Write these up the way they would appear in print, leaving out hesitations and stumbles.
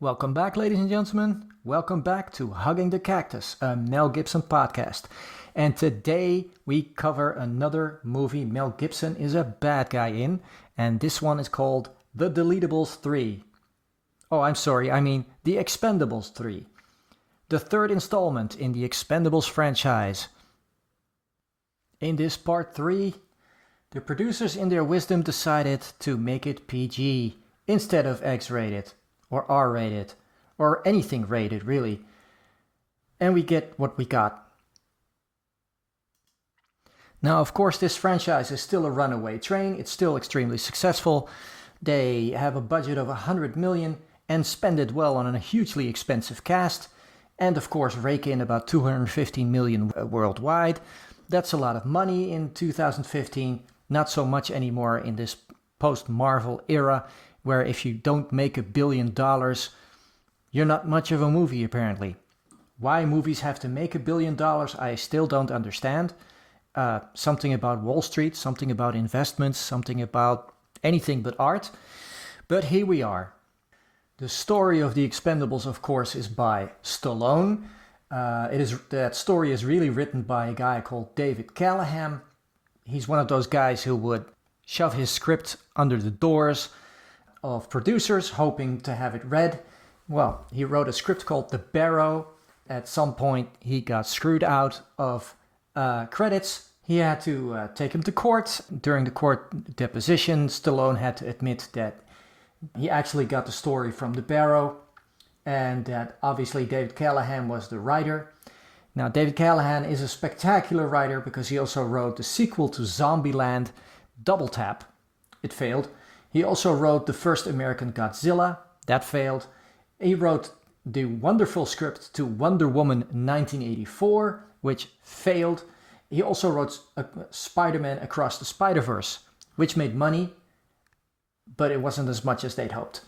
Welcome back, ladies and gentlemen. Welcome back to Hugging the Cactus, a Mel Gibson podcast. And today we cover another movie Mel Gibson is a bad guy in, and this one is called The Deletables 3. Oh, I'm sorry, I mean The Expendables 3. The third installment in the Expendables franchise. In this part 3, the producers in their wisdom decided to make it PG instead of X-rated. Or R-rated, or anything rated, really. And we get what we got. Now, of course, this franchise is still a runaway train. It's still extremely successful. They have a budget of $100 million and spend it well on a hugely expensive cast. And, of course, rake in about $215 million worldwide. That's a lot of money in 2015. Not so much anymore in this post-Marvel era, where if you don't make $1 billion, you're not much of a movie, apparently. Why movies have to make $1 billion, I still don't understand. Something about Wall Street, something about investments, something about anything but art. But here we are. The story of The Expendables, of course, is by Stallone. That story is really written by a guy called David Callahan. He's one of those guys who would shove his script under the doors of producers, hoping to have it read. Well, he wrote a script called The Barrow. At some point, he got screwed out of credits. He had to take him to court. During the court deposition, Stallone had to admit that he actually got the story from The Barrow, and that obviously David Callahan was the writer. Now, David Callahan is a spectacular writer because he also wrote the sequel to Zombieland, Double Tap. It failed. He also wrote the first American Godzilla. That failed. He wrote the wonderful script to Wonder Woman 1984, which failed. He also wrote Spider-Man Across the Spider-Verse, which made money, but it wasn't as much as they'd hoped.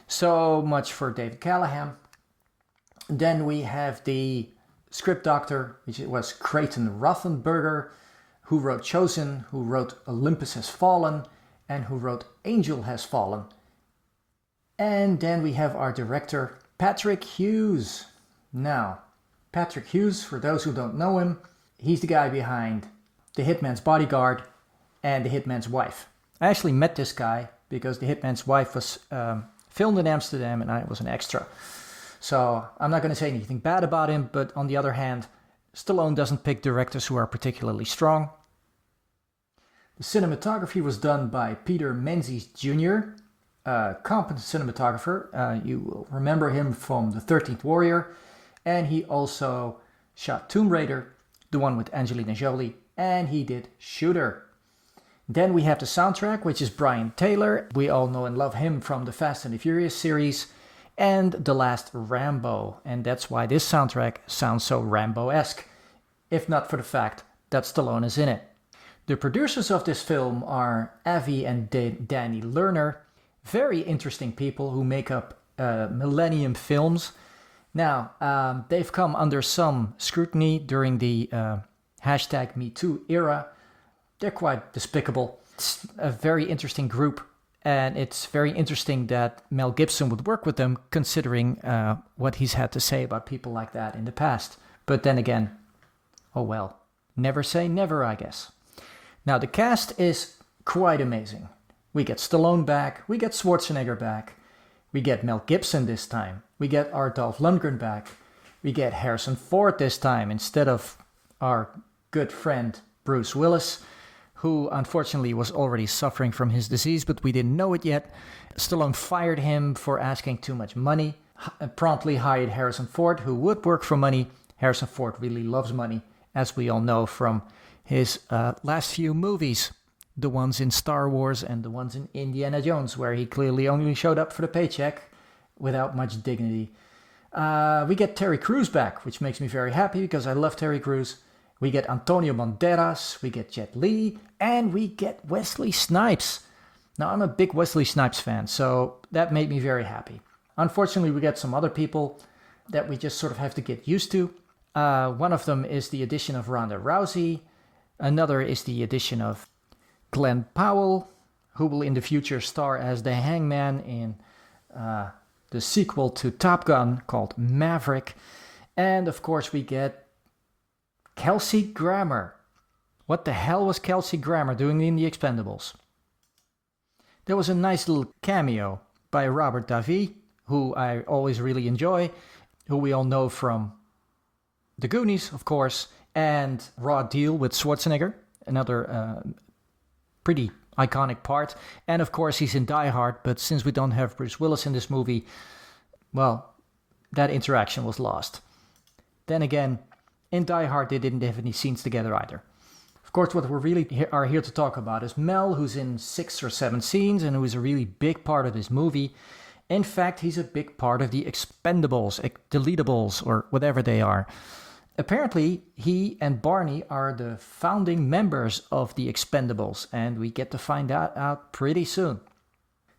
So much for David Callahan. Then we have the script doctor, which was Creighton Rothenberger, who wrote Chosen, who wrote Olympus Has Fallen, and who wrote Angel Has Fallen. And then we have our director, Patrick Hughes. Now, Patrick Hughes, for those who don't know him, he's the guy behind The Hitman's Bodyguard and The Hitman's Wife. I actually met this guy because The Hitman's Wife was filmed in Amsterdam and I was an extra. So I'm not going to say anything bad about him, but on the other hand, Stallone doesn't pick directors who are particularly strong. The cinematography was done by Peter Menzies Jr., a competent cinematographer. You will remember him from The 13th Warrior. And he also shot Tomb Raider, the one with Angelina Jolie, and he did Shooter. Then we have the soundtrack, which is Brian Taylor. We all know and love him from the Fast and the Furious series and the last Rambo. And that's why this soundtrack sounds so Rambo-esque, if not for the fact that Stallone is in it. The producers of this film are Avi and Danny Lerner, very interesting people who make up Millennium Films. Now, they've come under some scrutiny during the hashtag #MeToo era. They're quite despicable. It's a very interesting group, and it's very interesting that Mel Gibson would work with them, considering what he's had to say about people like that in the past. But then again, oh well, never say never, I guess. Now, the cast is quite amazing. We get Stallone back, we get Schwarzenegger back, we get Mel Gibson this time, we get our Dolph Lundgren back, we get Harrison Ford this time instead of our good friend Bruce Willis, who unfortunately was already suffering from his disease, but we didn't know it yet. Stallone fired him for asking too much money, promptly hired Harrison Ford, who would work for money. Harrison Ford really loves money, as we all know from his last few movies, the ones in Star Wars and the ones in Indiana Jones, where he clearly only showed up for the paycheck without much dignity. We get Terry Crews back, which makes me very happy because I love Terry Crews. We get Antonio Banderas, we get Jet Li, and we get Wesley Snipes. Now, I'm a big Wesley Snipes fan, so that made me very happy. Unfortunately, we get some other people that we just sort of have to get used to. One of them is the addition of Ronda Rousey. Another is the addition of Glenn Powell, who will in the future star as the Hangman in the sequel to Top Gun called Maverick. And of course we get Kelsey Grammer. What the hell was Kelsey Grammer doing in The Expendables? There was a nice little cameo by Robert Davi, who I always really enjoy, who we all know from The Goonies, of course, and Raw Deal with Schwarzenegger, another pretty iconic part. And of course he's in Die Hard, but since we don't have Bruce Willis in this movie, well, that interaction was lost. Then again, in Die Hard they didn't have any scenes together either. Of course, what we really are here to talk about is Mel, who's in 6 or 7 scenes and who is a really big part of this movie. In fact, he's a big part of the Expendables, Deletables, or whatever they are. Apparently, he and Barney are the founding members of the Expendables, and we get to find that out pretty soon.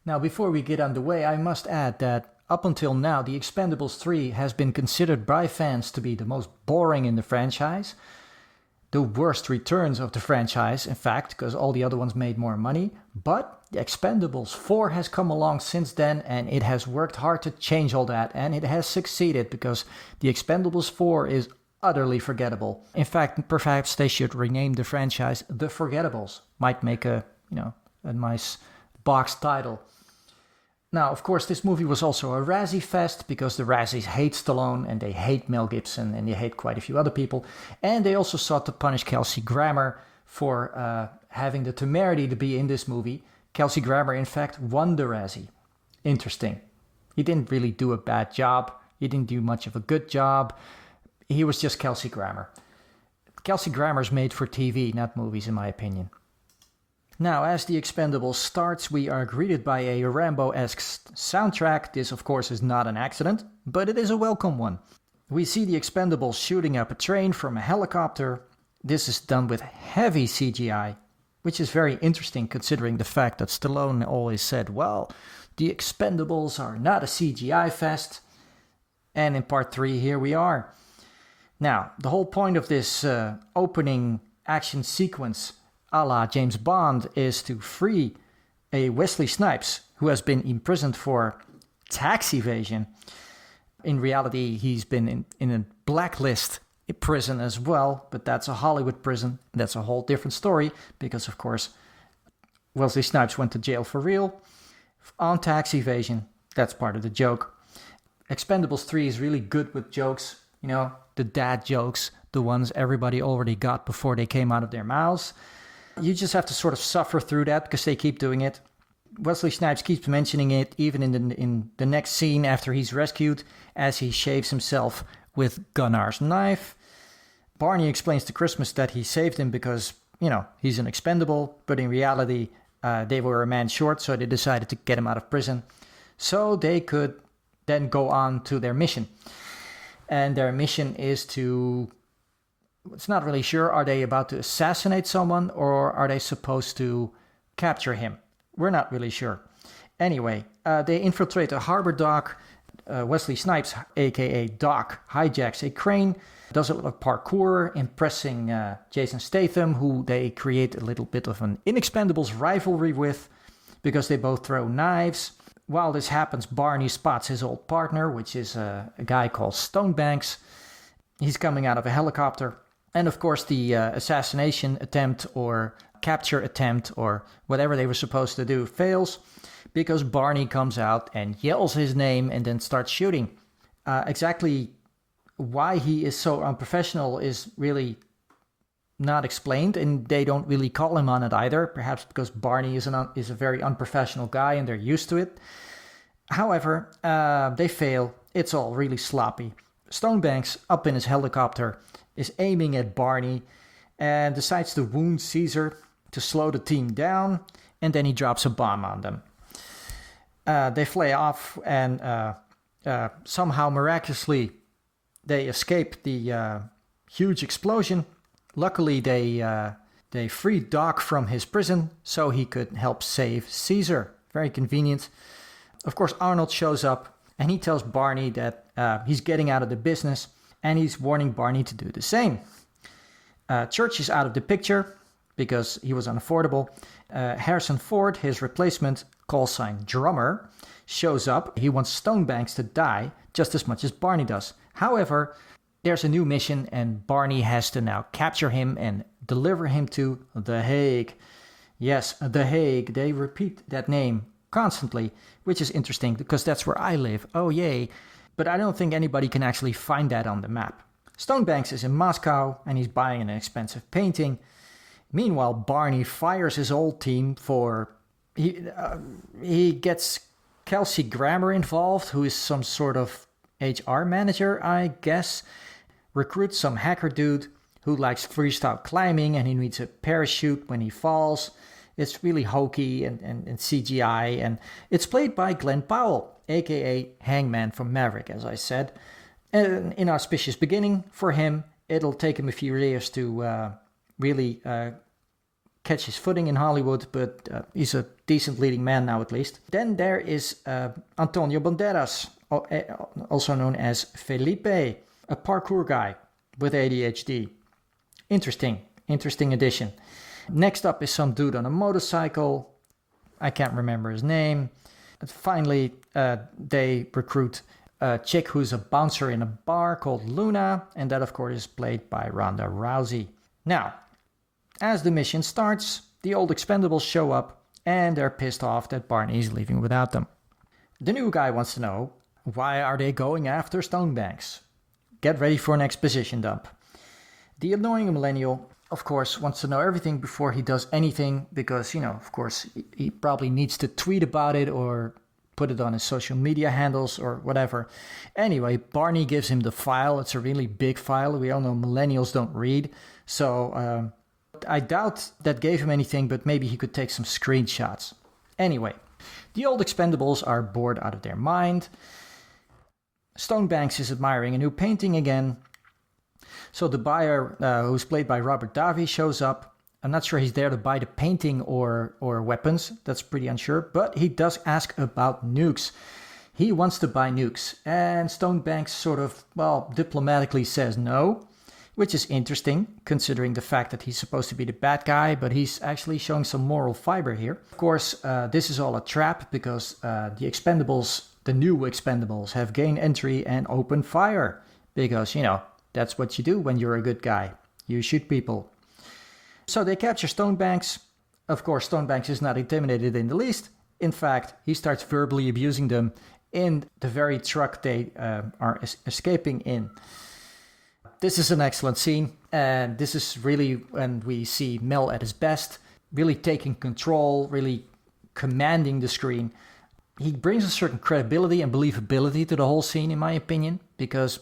Now, before we get underway, I must add that up until now, the Expendables 3 has been considered by fans to be the most boring in the franchise. The worst returns of the franchise, in fact, because all the other ones made more money. But the Expendables 4 has come along since then, and it has worked hard to change all that, and it has succeeded because the Expendables 4 is utterly forgettable. In fact, perhaps they should rename the franchise The Forgettables. Might make a nice box title. Now, of course, this movie was also a Razzie fest because the Razzies hate Stallone and they hate Mel Gibson and they hate quite a few other people. And they also sought to punish Kelsey Grammer for having the temerity to be in this movie. Kelsey Grammer, in fact, won the Razzie. Interesting. He didn't really do a bad job. He didn't do much of a good job. He was just Kelsey Grammer. Kelsey Grammer's made for TV, not movies, in my opinion. Now, as The Expendables starts, we are greeted by a Rambo-esque soundtrack. This, of course, is not an accident, but it is a welcome one. We see the Expendables shooting up a train from a helicopter. This is done with heavy CGI, which is very interesting considering the fact that Stallone always said, well, the Expendables are not a CGI fest. And in part 3, here we are. Now, the whole point of this opening action sequence a la James Bond is to free a Wesley Snipes who has been imprisoned for tax evasion. In reality, he's been in a blacklist prison as well, but that's a Hollywood prison. That's a whole different story because, of course, Wesley Snipes went to jail for real on tax evasion. That's part of the joke. Expendables 3 is really good with jokes, the dad jokes, the ones everybody already got before they came out of their mouths. You just have to sort of suffer through that because they keep doing it. Wesley Snipes keeps mentioning it even in the next scene after he's rescued as he shaves himself with Gunnar's knife. Barney explains to Christmas that he saved him because, he's an expendable, but in reality they were a man short, so they decided to get him out of prison so they could then go on to their mission. And their mission is to... It's not really sure. Are they about to assassinate someone or are they supposed to capture him? We're not really sure. Anyway, they infiltrate a harbor dock. Wesley Snipes, aka Doc, hijacks a crane, does a lot of parkour, impressing Jason Statham, who they create a little bit of an Inexpendables rivalry with because they both throw knives. While this happens, Barney spots his old partner, which is a guy called Stonebanks. He's coming out of a helicopter. And of course, the assassination attempt or capture attempt or whatever they were supposed to do fails because Barney comes out and yells his name and then starts shooting. Exactly why he is so unprofessional is really not explained, and they don't really call him on it either. Perhaps because Barney is a very unprofessional guy and they're used to it. However, they fail. It's all really sloppy. Stonebanks, up in his helicopter, is aiming at Barney and decides to wound Caesar to slow the team down, and then he drops a bomb on them. They fly off and somehow miraculously they escape the huge explosion. Luckily they freed Doc from his prison so he could help save Caesar. Very convenient. Of course, Arnold shows up and he tells Barney that he's getting out of the business, and he's warning Barney to do the same. Church is out of the picture because he was unaffordable. Harrison Ford, his replacement, call sign Drummer, shows up. He wants Stonebanks to die just as much as Barney does. However, there's a new mission and Barney has to now capture him and deliver him to The Hague. Yes, The Hague. They repeat that name constantly, which is interesting because that's where I live. Oh, yay. But I don't think anybody can actually find that on the map. Stonebanks is in Moscow and he's buying an expensive painting. Meanwhile, Barney fires his old team for... He gets Kelsey Grammer involved, who is some sort of HR manager, I guess. Recruits some hacker dude who likes freestyle climbing and he needs a parachute when he falls. It's really hokey and CGI, and it's played by Glenn Powell, aka Hangman from Maverick, as I said. An inauspicious beginning for him. It'll take him a few years to really catch his footing in Hollywood, but he's a decent leading man now at least. Then there is Antonio Banderas, also known as Felipe, a parkour guy with ADHD. Interesting addition. Next up is some dude on a motorcycle. I can't remember his name. And finally, they recruit a chick who's a bouncer in a bar called Luna, and that of course is played by Ronda Rousey. Now, as the mission starts, the old Expendables show up and they're pissed off that Barney is leaving without them. The new guy wants to know, why are they going after Stonebanks? Get ready for an exposition dump. The annoying millennial, of course, wants to know everything before he does anything because, of course, he probably needs to tweet about it or put it on his social media handles or whatever. Anyway, Barney gives him the file. It's a really big file. We all know millennials don't read. So I doubt that gave him anything, but maybe he could take some screenshots. Anyway, the old Expendables are bored out of their mind. Stonebanks is admiring a new painting again. So the buyer, who's played by Robert Davi, shows up. I'm not sure he's there to buy the painting or weapons. That's pretty unsure. But he does ask about nukes. He wants to buy nukes. And Stonebanks sort of, diplomatically says no. Which is interesting, considering the fact that he's supposed to be the bad guy. But he's actually showing some moral fiber here. Of course, this is all a trap because the new Expendables have gained entry and open fire. Because, that's what you do when you're a good guy. You shoot people. So they capture Stonebanks. Of course, Stonebanks is not intimidated in the least. In fact, he starts verbally abusing them in the very truck they are escaping in. This is an excellent scene. And this is really when we see Mel at his best. Really taking control, really commanding the screen. He brings a certain credibility and believability to the whole scene, in my opinion. Because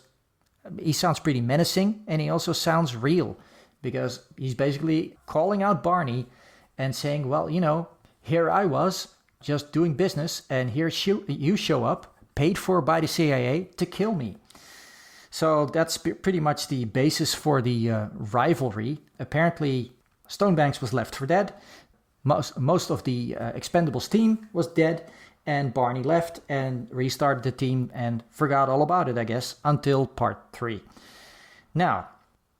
he sounds pretty menacing, and he also sounds real because he's basically calling out Barney and saying, here I was just doing business and here you show up, paid for by the CIA to kill me. So that's pretty much the basis for the rivalry. Apparently, Stonebanks was left for dead. Most of the Expendables team was dead. And Barney left and restarted the team and forgot all about it, I guess, until part 3. Now,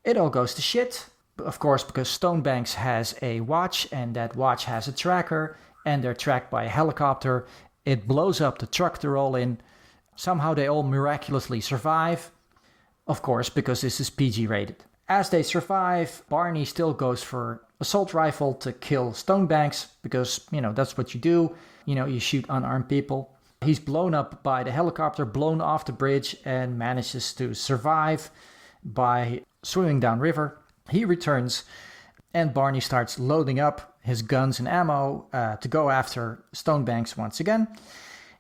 it all goes to shit, of course, because Stonebanks has a watch and that watch has a tracker and they're tracked by a helicopter. It blows up the truck they're all in. Somehow they all miraculously survive, of course, because this is PG rated. As they survive, Barney still goes for assault rifle to kill Stonebanks because, that's what you do. You shoot unarmed people. He's blown up by the helicopter, blown off the bridge, and manages to survive by swimming downriver. He returns, and Barney starts loading up his guns and ammo to go after Stonebanks once again.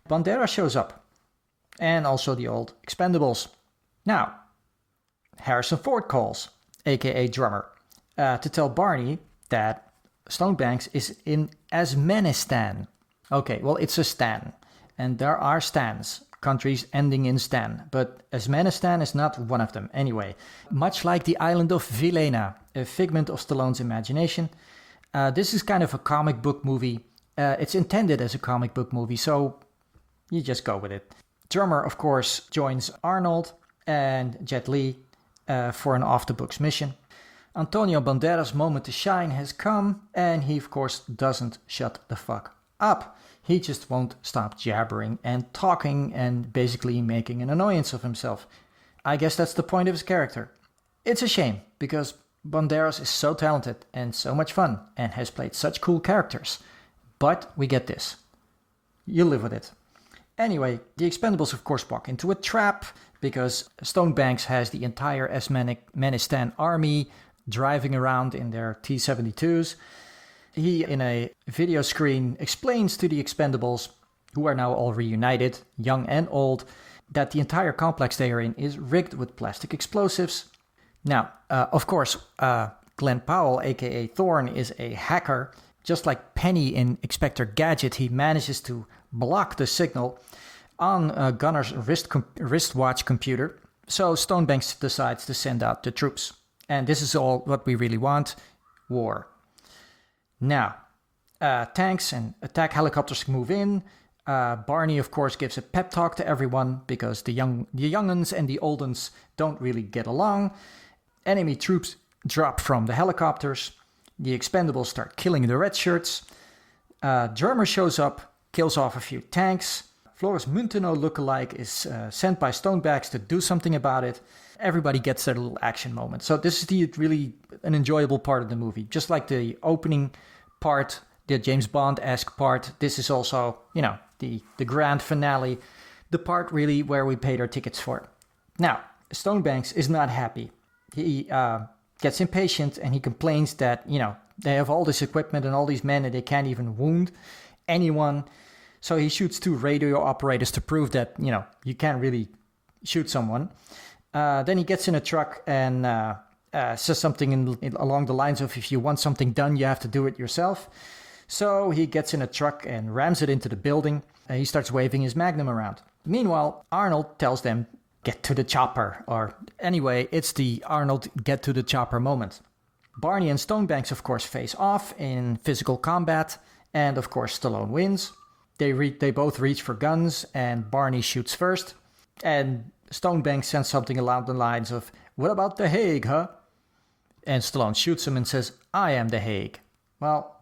Banderas shows up, and also the old Expendables. Now, Harrison Ford calls, aka Drummer, to tell Barney that Stonebanks is in Asmenistan. Okay, well, it's a stan, and there are stans, countries ending in stan, but Asmenistan is not one of them. Anyway, much like the island of Vilena, a figment of Stallone's imagination, this is kind of a comic book movie. It's intended as a comic book movie, so you just go with it. Drummer, of course, joins Arnold and Jet Li for an off-the-books mission. Antonio Banderas' moment to shine has come, and he, of course, doesn't shut the fuck up. He just won't stop jabbering and talking and basically making an annoyance of himself. I guess that's the point of his character. It's a shame, because Banderas is so talented and so much fun and has played such cool characters. But we get this. You live with it. Anyway, the Expendables of course walk into a trap because Stonebanks has the entire Afghanistan army driving around in their T-72s. He, in a video screen, explains to the Expendables, who are now all reunited, young and old, that the entire complex they are in is rigged with plastic explosives. Now, of course, Glenn Powell, aka Thorne, is a hacker. Just like Penny in Inspector Gadget, he manages to block the signal on Gunner's wristwatch computer. So Stonebanks decides to send out the troops. And this is all what we really want: war. Now, tanks and attack helicopters move in. Barney, of course, gives a pep talk to everyone because the young'uns and the old'uns don't really get along. Enemy troops drop from the helicopters. The Expendables start killing the red shirts. Drummer shows up, kills off a few tanks. Flores Munteanu lookalike is sent by Stonebanks to do something about it. Everybody gets their little action moment. So this is really an enjoyable part of the movie. Just like the opening part, the James Bond-esque part, this is also, the grand finale, the part really where we paid our tickets for. Now, Stonebanks is not happy. He gets impatient and he complains that, they have all this equipment and all these men and they can't even wound anyone. So he shoots 2 radio operators to prove that, you can't really shoot someone. Then he gets in a truck and says something along the lines of, if you want something done, you have to do it yourself. So he gets in a truck and rams it into the building. He starts waving his Magnum around. Meanwhile, Arnold tells them, get to the chopper. Or anyway, it's the Arnold get to the chopper moment. Barney and Stonebanks, of course, face off in physical combat. And of course, Stallone wins. They both reach for guns and Barney shoots first. And Stonebanks sends something along the lines of, what about The Hague, huh? And Stallone shoots him and says, I am The Hague. Well,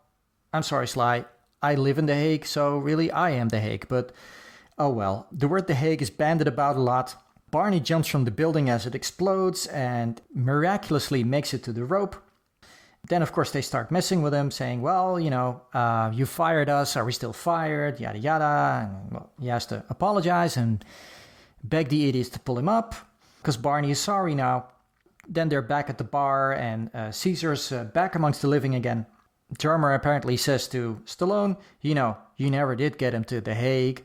I'm sorry, Sly. I live in The Hague, so really I am The Hague. But, oh well. The word The Hague is bandied about a lot. Barney jumps from the building as it explodes and miraculously makes it to the rope. Then, of course, they start messing with him, saying, well, you fired us. Are we still fired? Yada, yada. And, well, he has to apologize and beg the idiots to pull him up because Barney is sorry now. Then they're back at the bar and Caesar's back amongst the living again. Drummer apparently says to Stallone, you never did get him to The Hague.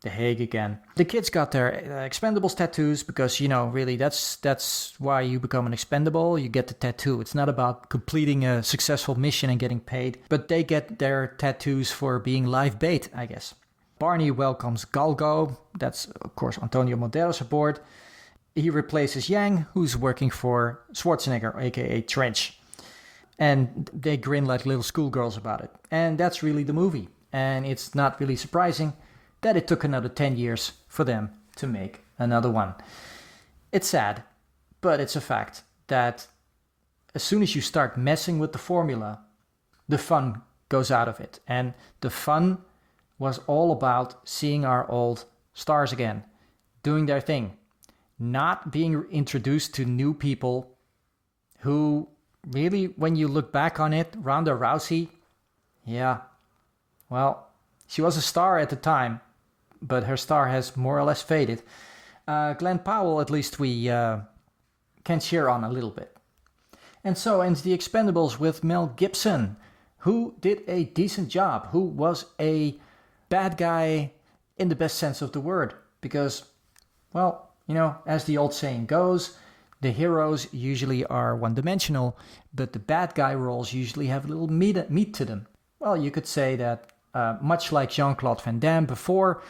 The Hague again. The kids got their Expendables tattoos because, really that's why you become an Expendable. You get the tattoo. It's not about completing a successful mission and getting paid, but they get their tattoos for being live bait, I guess. Barney welcomes Galgo. That's, of course, Antonio Banderas aboard. He replaces Yang, who's working for Schwarzenegger, aka Trench. And they grin like little schoolgirls about it. And that's really the movie. And it's not really surprising that it took another 10 years for them to make another one. It's sad, but it's a fact that as soon as you start messing with the formula, the fun goes out of it. And the fun was all about seeing our old stars again, doing their thing, not being introduced to new people who really, when you look back on it, Ronda Rousey, she was a star at the time, but her star has more or less faded. Glenn Powell, at least we can cheer on a little bit. And so ends The Expendables with Mel Gibson, who did a decent job, who was a bad guy in the best sense of the word. Because, as the old saying goes, the heroes usually are one-dimensional, but the bad guy roles usually have a little meat to them. Well, you could say that much like Jean-Claude Van Damme before,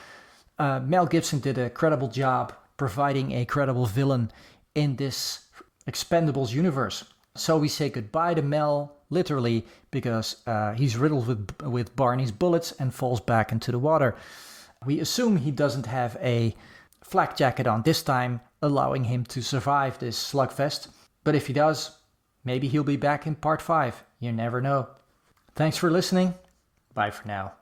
Mel Gibson did a credible job providing a credible villain in this Expendables universe. So we say goodbye to Mel, literally, because he's riddled with Barney's bullets and falls back into the water. We assume he doesn't have a flak jacket on this time, allowing him to survive this slugfest. But if he does, maybe he'll be back in part 5. You never know. Thanks for listening. Bye for now.